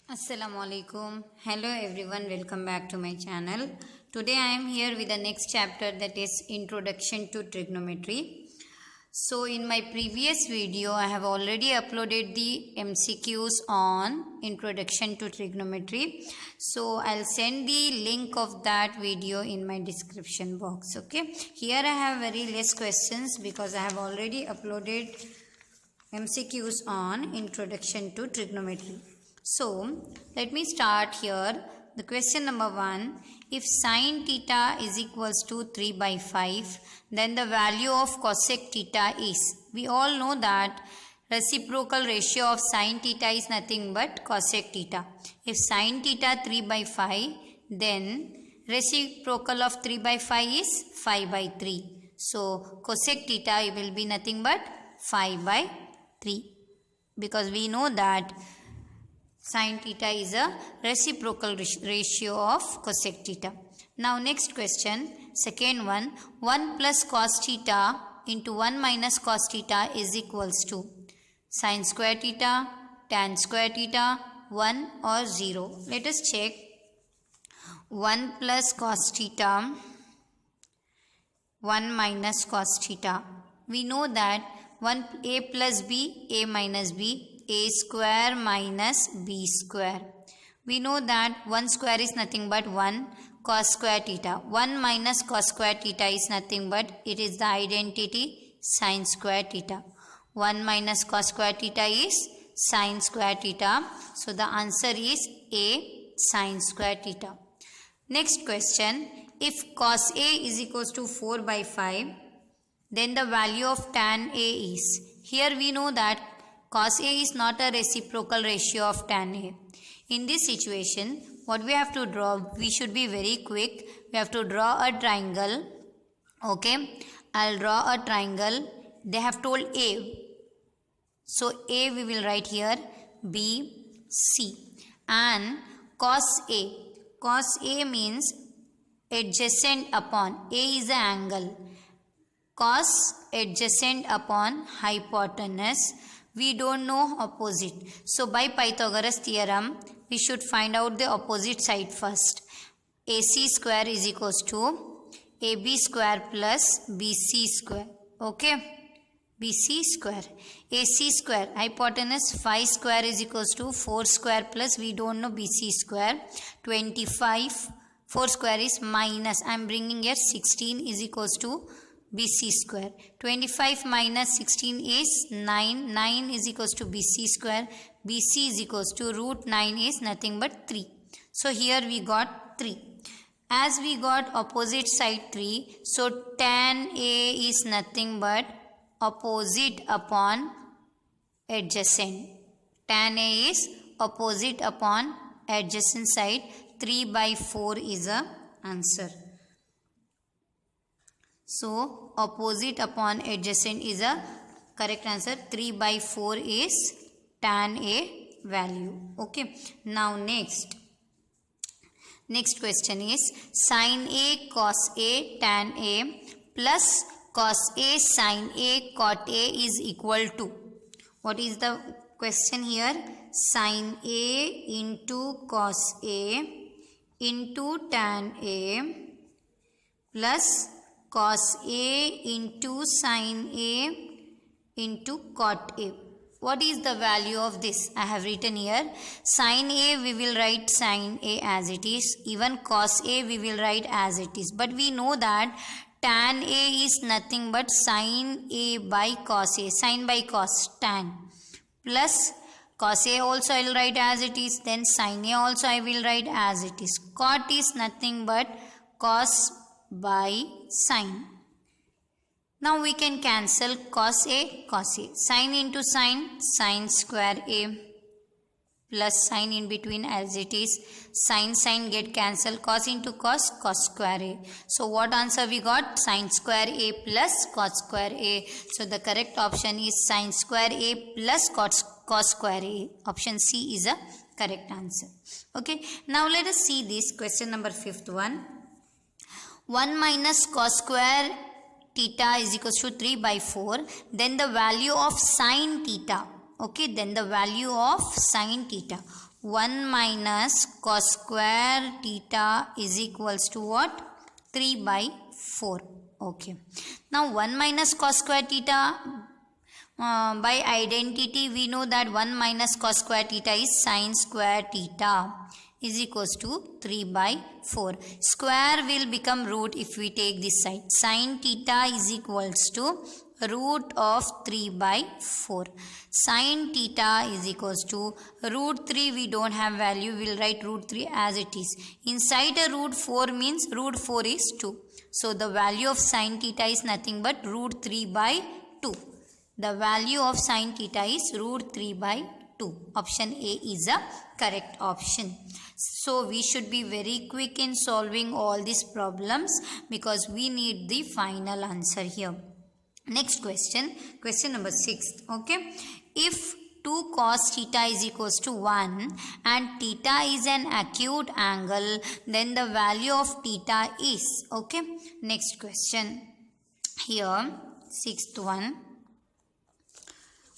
Assalamualaikum. Hello everyone, welcome back to my channel. Today I am here with the next chapter, that is Introduction to Trigonometry. So in my previous video I have already uploaded the MCQs on Introduction to Trigonometry. So I'll send the link of that video in my description box. Okay. Here I have very less questions because I have already uploaded MCQs on Introduction to Trigonometry. So let me start here. The question number 1, if sine theta is equals to 3 by 5, then the value of cosec theta is. We all know that reciprocal ratio of sine theta is nothing but cosec theta. If sine theta 3 by 5, then reciprocal of 3 by 5 is 5 by 3. So cosec theta will be nothing but 5 by 3, because we know that sin theta is a reciprocal ratio of cosec theta. Now next question, second one, 1 plus cos theta into 1 minus cos theta is equals to sin square theta, tan square theta, 1 or 0. Let us check. 1 plus cos theta, 1 minus cos theta. We know that 1a plus b, a minus b, a square minus b square. We know that 1 square is nothing but 1 cos square theta. 1 minus cos square theta is nothing but, it is the identity sin square theta. 1 minus cos square theta is sin square theta. So the answer is A, sin square theta. Next question, if cos A is equals to 4 by 5, then the value of tan A is. Here we know that cos A is not a reciprocal ratio of tan A. In this situation, what we have to draw, we should be very quick. We have to draw a triangle. Okay, I'll draw a triangle. They have told A. So A we will write here, B, C. And cos A. Cos A means adjacent upon. A is an angle. Cos adjacent upon hypotenuse. We don't know opposite. So by Pythagoras theorem, we should find out the opposite side first. AC square is equals to AB square plus BC square. Okay. BC square. AC square. Hypotenuse 5 square is equals to 4 square plus, we don't know, BC square. 25. 4 square is minus, I am bringing here 16 is equals to BC square. 25 minus 16 is 9. 9 is equals to BC square. BC is equals to root 9 is nothing but 3. So here we got 3. As we got opposite side 3, so tan A is nothing but opposite upon adjacent. Tan A is opposite upon adjacent side. 3 by 4 is the answer. So opposite upon adjacent is a correct answer. 3 by 4 is tan A value. Okay. Now next question is sin A cos A tan A plus cos A sin A cot A is equal to. What is the question here? Sin A into cos A into tan A plus cos A into sin A into cot A. What is the value of this? I have written here. Sin A we will write sin A as it is. Even cos A we will write as it is. But we know that tan A is nothing but sin A by cos A. Sin by cos, tan. Plus cos A also I will write as it is. Then sin A also I will write as it is. Cot is nothing but cos by sin. Now we can cancel cos A, cos A. Sin into sin, sin square A plus sin in between as it is. Sin get cancelled. Cos into cos, cos square A. So what answer we got? Sin square A plus cos square A. So the correct option is sin square A plus cos square A. Option C is a correct answer. Okay. Now let us see this question number 5th one. 1 minus cos square theta is equals to 3 by 4. Then the value of sin theta. Okay, then the value of sin theta. 1 minus cos square theta is equals to what? 3 by 4. Okay. Now 1 minus cos square theta, by identity we know that 1 minus cos square theta is sin square theta is equals to 3 by 4. Square will become root if we take this side. Sin theta is equals to root of 3 by 4. Sin theta is equals to root 3. We don't have value. We'll write root 3 as it is. Inside a root 4 means root 4 is 2. So the value of sin theta is nothing but root 3 by 2. The value of sin theta is root 3 by 2. Option A is a correct option. So we should be very quick in solving all these problems because we need the final answer here. Next question, question number 6. Okay, if 2 cos theta is equals to 1 and theta is an acute angle, then the value of theta is. Okay, next question here, sixth one.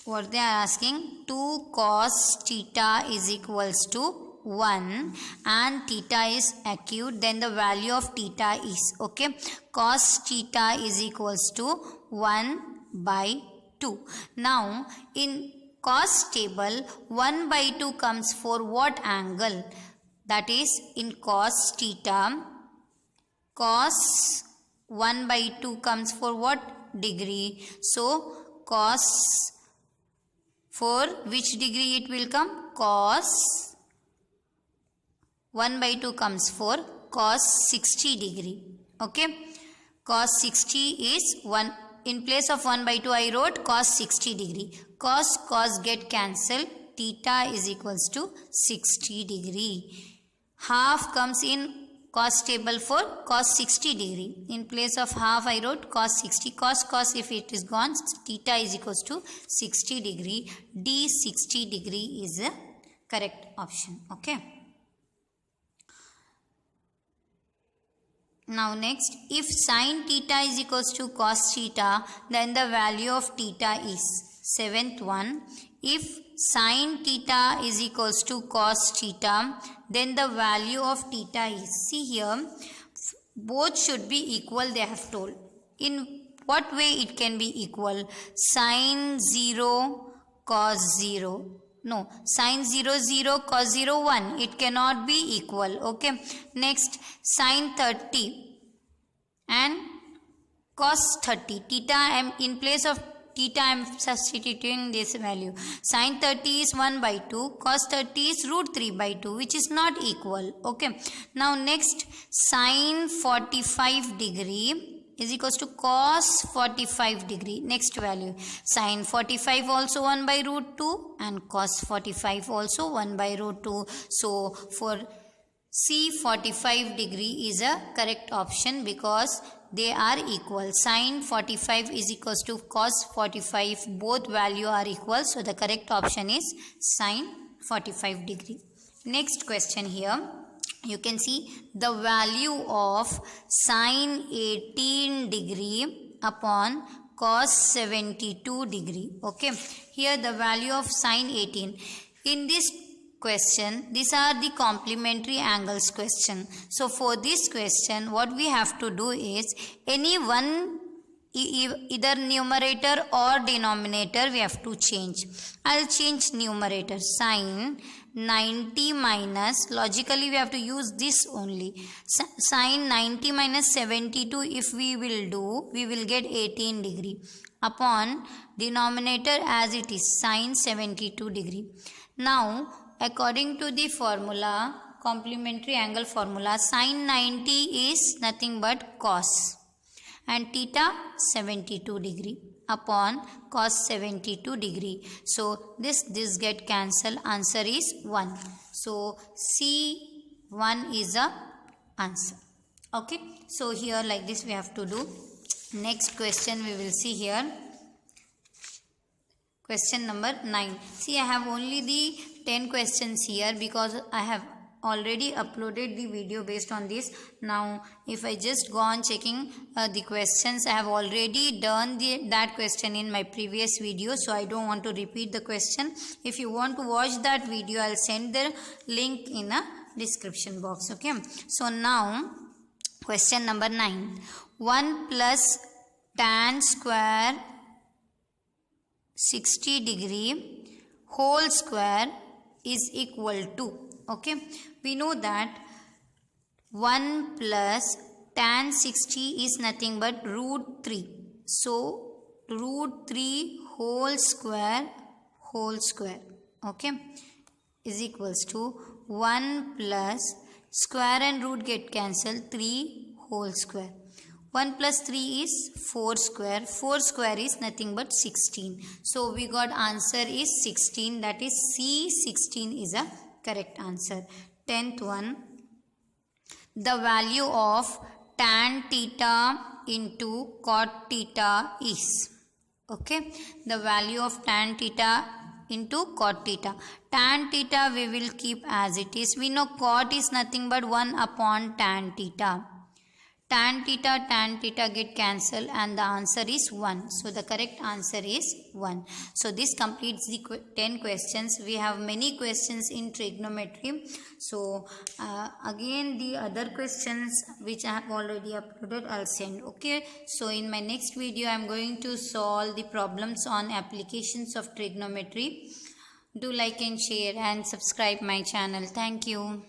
What they are asking, 2 cos theta is equals to 1 and theta is acute, then the value of theta is. Okay, cos theta is equals to 1 by 2. Now in cos table 1 by 2 comes for what angle? That is, in cos theta, cos 1 by 2 comes for what degree? So cos, for which degree it will come? Cos 1 by 2 comes for cos 60 degree. Okay, cos 60 is 1. In place of 1 by 2 I wrote cos 60 degree. Cos get cancelled. Theta is equals to 60 degree. Half comes in cos table for cos 60 degree. In place of half I wrote cos 60. Cos if it is gone, theta is equals to 60 degree. D 60 degree is a correct option. Okay. Now next, if sin theta is equals to cos theta, then the value of theta is. Seventh one, if sin theta is equals to cos theta, then the value of theta is. See here, both should be equal they have told. In what way it can be equal? Sin 0, cos 0. No, sin 0, 0, cos 0, 1. It cannot be equal. Okay. Next, sin 30 and cos 30. Theta, in place of theta, I am substituting this value. Sin 30 is 1 by 2. Cos 30 is root 3 by 2, which is not equal. Okay. Now, next, sin 45 degree is equals to cos 45 degree. Next value, sin 45 also 1 by root 2 and cos 45 also 1 by root 2. So for C 45 degree is a correct option because they are equal. Sin 45 is equals to cos 45. Both value are equal. So the correct option is sin 45 degree. Next question here. You can see the value of sin 18 degree upon cos 72 degree. Okay. Here the value of sin 18. In this question, these are the complementary angles question. So for this question, what we have to do is any one, either numerator or denominator we have to change. I'll change numerator. Sin 90 minus, logically we have to use this only. Sin 90 minus 72 if we will do, we will get 18 degree upon denominator as it is sin 72 degree. Now according to the formula, complementary angle formula, sin 90 is nothing but cos and theta 72 degree upon cos 72 degree. So this get cancelled. Answer is 1. So C1 is a answer. Okay. So here like this we have to do. Next question we will see here. Question number 9. See, I have only the 10 questions here because I have already uploaded the video based on this. Now if I just go on checking the questions, I have already done that question in my previous video, so I don't want to repeat the question. If you want to watch that video, I'll send the link in a description box. Okay, so now question number 9. 1 plus tan square 60 degree whole square is equal to, okay, we know that 1 plus tan 60 is nothing but root 3. So root 3 whole square, okay, is equals to 1 plus square and root get cancelled, 3 whole square. 1 plus 3 is 4 square. 4 square is nothing but 16. So we got answer is 16. That is C, 16 is a correct answer. 10th one. The value of tan theta into cot theta is. Okay. The value of tan theta into cot theta. Tan theta we will keep as it is. We know cot is nothing but 1 upon tan theta. Tan theta get cancelled and the answer is 1. So the correct answer is 1. So this completes the 10 questions. We have many questions in trigonometry. So again the other questions which I have already uploaded I'll send. Okay. So in my next video I am going to solve the problems on applications of trigonometry. Do like and share and subscribe my channel. Thank you.